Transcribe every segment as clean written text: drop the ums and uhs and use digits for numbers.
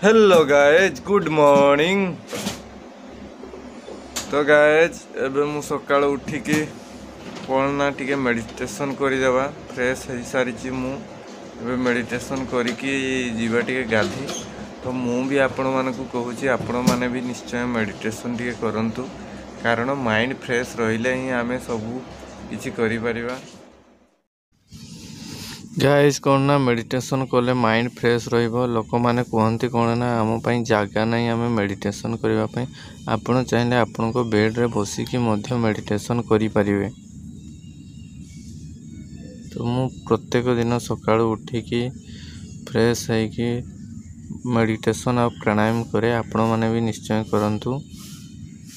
Hello guys good morning. तो guys एबे मु सकाळ उठिकी कौन ना टिके मेडिटेशन करदेवा फ्रेश हो सारी मु एबे मेडिटेशन करिकी जीवा टिके गाधी। तो मु भी आपण मानकु कहूची आपण माने भी निश्चय मेडिटेशन टिके करंतु कारण माइंड फ्रेश रहिले ही आमे सबू किछि करि परिबा। गाइस कौन ना मेडिटेशन कले माइंड फ्रेश रहिबो। लोक माने कहंती कौन ना आम पई जागा नहीं आमे मेडिटेशन करबा पई। आपण चाहिले आपण को बेड रे बसी की मध्य मेडिटेशन करि परिबे। तो मु प्रत्येक दिन सकाळ उठी की फ्रेश है कि मेडिटेशन और प्राणायाम करे। आपण माने भी निश्चय करंतु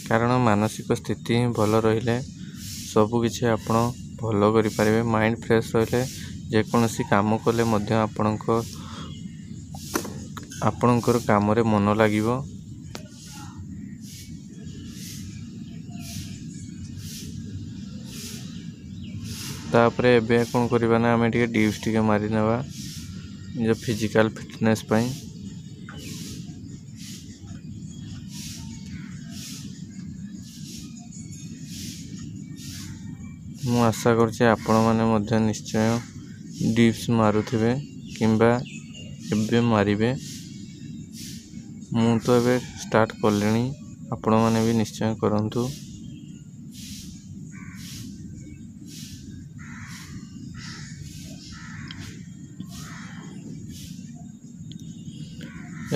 कारण मानसिक स्थिति ही भल रहिले सब किछि आपण भल करि परिबे। माइंड फ्रेश रहिले जेकोसी काम कले मध्य आपणकर काम रे मन लागिबो। तापरे एबे कोन करबा ना आमे टिके डिप्स टिके मारि नेबा जो फिजिकल फिटनेस पई। मु आशा करछि आपण माने मध्य निश्चय डिप्स मारुथिबे किंबा एबे मारिबे। मु तो एबे स्टार्ट करलेनी आपण माने भी निश्चय करंतु।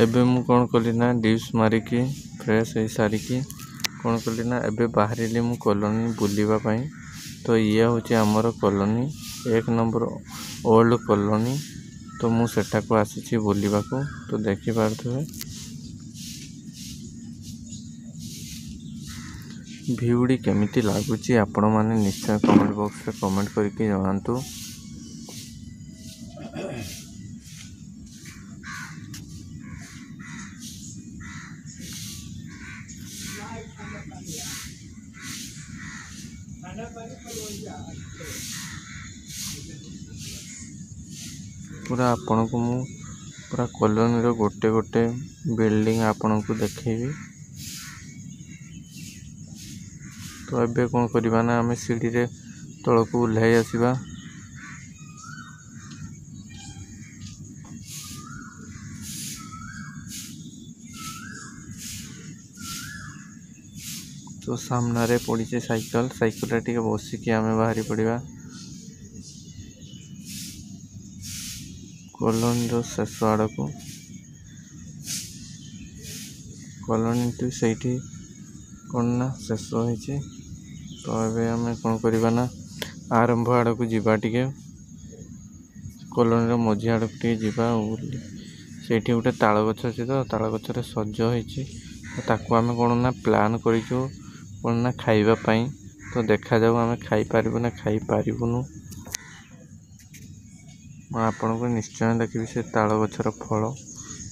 एबे मु कोन कली ना डिप्स मारिकी फ्रेश हो सारिकी कोन कली ना एबे बाहरिली मु कॉलोनी बुलिबा पई। तो ये होची हमर कॉलोनी 1 नंबर ओल्ड कॉलोनी। तो मु सेटा को आसीची बुलिबा को। तो देखि पारथबे भिउडी केमिति लागुची आपण माने निश्चय कमेंट बॉक्स रे कमेंट करके जणांतु। पूरा आपण को मु पूरा कॉलोनी रो गोटे गोटे बिल्डिंग आपण को देखेबी। तो एबे कोन करबा ना हमें सीढ़ी रे तळ को उल्हाई आसीबा। तो सामना रे पड़ी साइकिल रे टिके बसी की आमे बाहरी पड़िबा। कॉलोनी रो शेष आड़ को कॉलोनी टू सेठी कौन ना शेष होइछि। तो एबे हमें कौन करबा ना आरंभ आड़ को जीवा टिके कॉलोनी रो मझी आड़ को जीवा। सेठी गोटे ताଳ गछ अछि। तो ताଳ गछ रे सज होइछि। तो ताको हमें कौन ना प्लान करिछु कौन ना खाइबा पई। तो देखा जाऊ हमें खाई पारिबु ना खाई पारिबुनु। आपण को निश्चय देखिबी से ताଳ गछर फल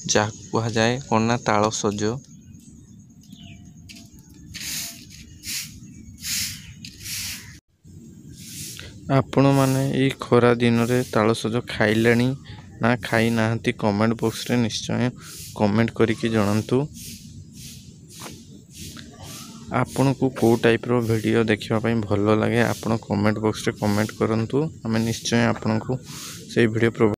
जा कुहा जाए कौन ना ताଳ सज। आपण माने ई खरा दिन रे ताଳ सज खाइलेनी ना खाई नाहंती कमेंट बॉक्स रे निश्चय कमेंट करिकी जणांतु। आपण को को टाइप रो वीडियो देखिबा पई भलो लागे आपण कमेंट बॉक्स रे कमेंट करंतु। हमें निश्चय आपण को से वीडियो